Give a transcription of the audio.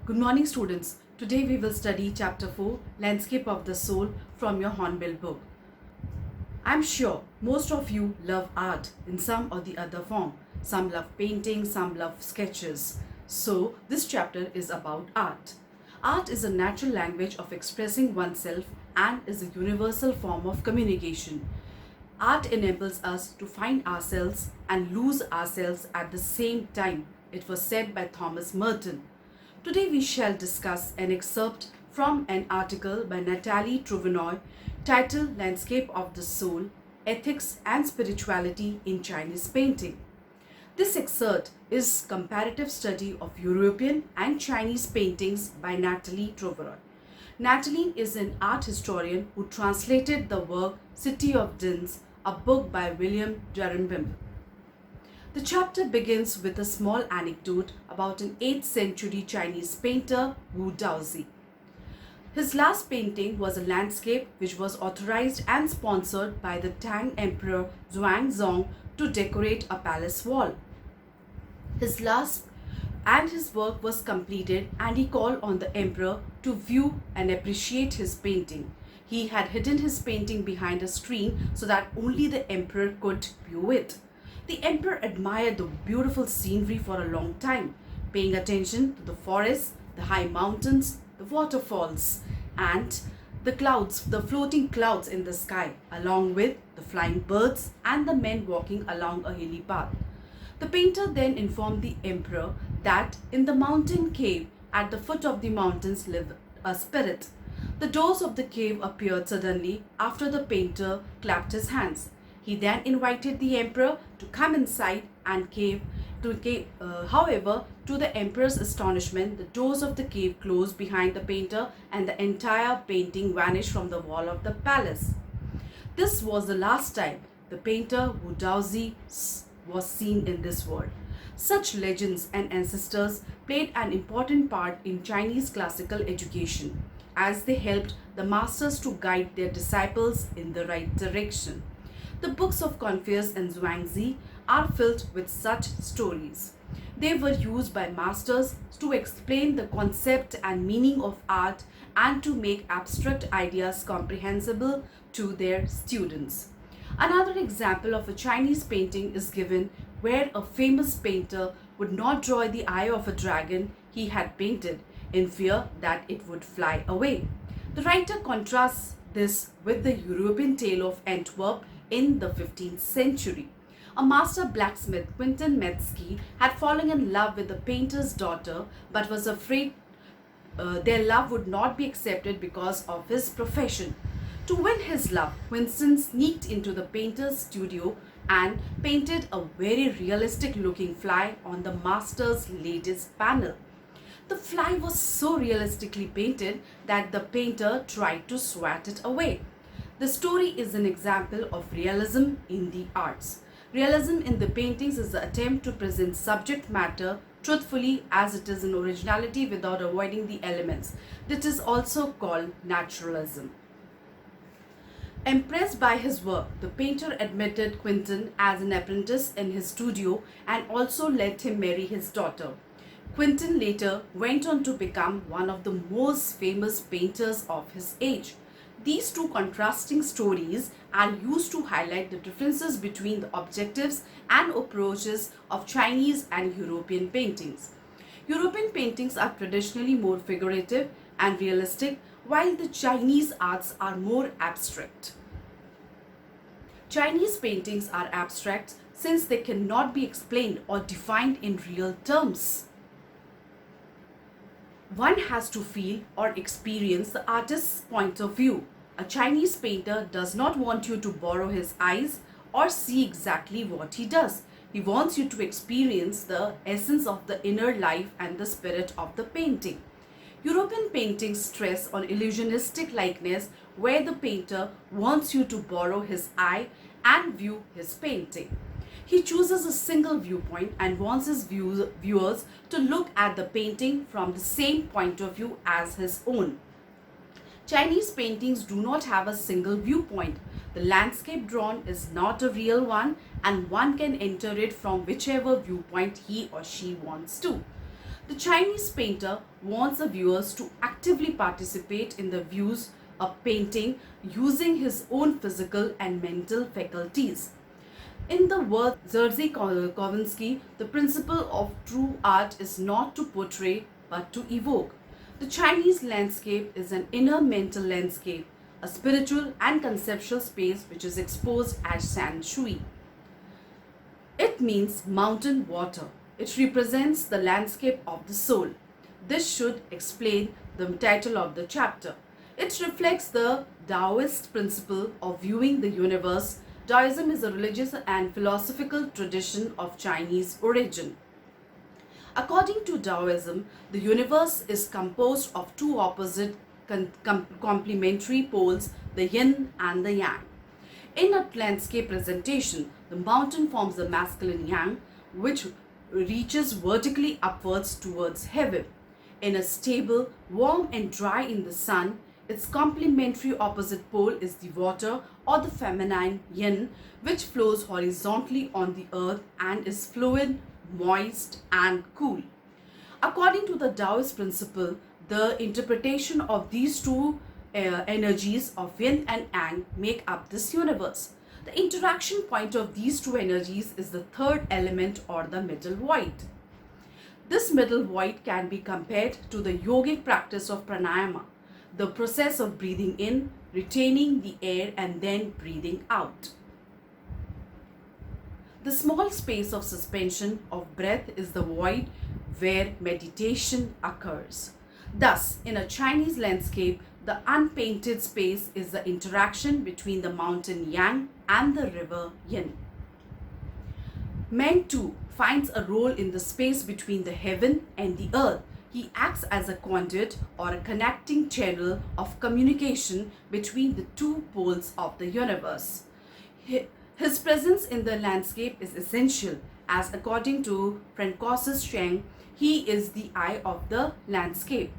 Good morning, students. Today we will study Chapter 4, Landscape of the Soul from your Hornbill book. I'm sure most of you love art in some or the other form. Some love painting, some love sketches. So, this chapter is about art. Art is a natural language of expressing oneself and is a universal form of communication. Art enables us to find ourselves and lose ourselves at the same time. It was said by Thomas Merton. Today we shall discuss an excerpt from an article by Natalie Trouvenot titled Landscape of the Soul, Ethics and Spirituality in Chinese Painting. This excerpt is comparative study of European and Chinese paintings by Natalie Trouvenot. Natalie is an art historian who translated the work City of Dins, a book by William Dalrymple. The chapter begins with a small anecdote about an 8th century Chinese painter, Wu Daozi. His last painting was a landscape which was authorized and sponsored by the Tang Emperor Xuanzong to decorate a palace wall. His work was completed and he called on the emperor to view and appreciate his painting. He had hidden his painting behind a screen so that only the emperor could view it. The emperor admired the beautiful scenery for a long time, paying attention to the forests, the high mountains, the waterfalls, and the clouds, the floating clouds in the sky, along with the flying birds and the men walking along a hilly path. The painter then informed the emperor that in the mountain cave at the foot of the mountains lived a spirit. The doors of the cave appeared suddenly after the painter clapped his hands. He then invited the emperor to come inside and however, to the emperor's astonishment, the doors of the cave closed behind the painter and the entire painting vanished from the wall of the palace. This was the last time the painter Wu Daozi was seen in this world. Such legends and ancestors played an important part in Chinese classical education, as they helped the masters to guide their disciples in the right direction. The books of Confucius and Zhuangzi are filled with such stories. They were used by masters to explain the concept and meaning of art and to make abstract ideas comprehensible to their students. Another example of a Chinese painting is given where a famous painter would not draw the eye of a dragon he had painted in fear that it would fly away. The writer contrasts this with the European tale of Antwerp in the 15th century. A master blacksmith, Quentin Metzke, had fallen in love with the painter's daughter but was afraid their love would not be accepted because of his profession. To win his love, Quentin sneaked into the painter's studio and painted a very realistic looking fly on the master's latest panel. The fly was so realistically painted that the painter tried to swat it away. The story is an example of realism in the arts. Realism in the paintings is the attempt to present subject matter truthfully as it is in originality without avoiding the elements. This is also called naturalism. Impressed by his work, the painter admitted Quentin as an apprentice in his studio and also let him marry his daughter. Quentin later went on to become one of the most famous painters of his age. These two contrasting stories are used to highlight the differences between the objectives and approaches of Chinese and European paintings. European paintings are traditionally more figurative and realistic, while the Chinese arts are more abstract. Chinese paintings are abstract since they cannot be explained or defined in real terms. One has to feel or experience the artist's point of view. A Chinese painter does not want you to borrow his eyes or see exactly what he does. He wants you to experience the essence of the inner life and the spirit of the painting. European paintings stress on illusionistic likeness, where the painter wants you to borrow his eye and view his painting. He chooses a single viewpoint and wants his viewers to look at the painting from the same point of view as his own. Chinese paintings do not have a single viewpoint. The landscape drawn is not a real one and one can enter it from whichever viewpoint he or she wants to. The Chinese painter wants the viewers to actively participate in the views of painting using his own physical and mental faculties. In the words Zerzy Kowansky, the principle of true art is not to portray but to evoke. The Chinese landscape is an inner mental landscape, a spiritual and conceptual space which is exposed as San Shui. It means mountain water. It represents the landscape of the soul. This should explain the title of the chapter. It reflects the Taoist principle of viewing the universe. Taoism is a religious and philosophical tradition of Chinese origin. According to Taoism, the universe is composed of two opposite complementary poles, the yin and the yang. In a landscape presentation, the mountain forms the masculine yang, which reaches vertically upwards towards heaven. In a stable, warm and dry in the sun, its complementary opposite pole is the water or the feminine yin, which flows horizontally on the earth and is fluid, moist and cool. According to the Taoist principle, the interpretation of these two energies of yin and yang make up this universe. The interaction point of these two energies is the third element or the middle void. This middle void can be compared to the yogic practice of pranayama, the process of breathing in, retaining the air and then breathing out. The small space of suspension of breath is the void where meditation occurs. Thus, in a Chinese landscape, the unpainted space is the interaction between the mountain yang and the river yin. Man too finds a role in the space between the heaven and the earth. He acts as a conduit or a connecting channel of communication between the two poles of the universe. His presence in the landscape is essential, as according to Francois Cheng, he is the eye of the landscape.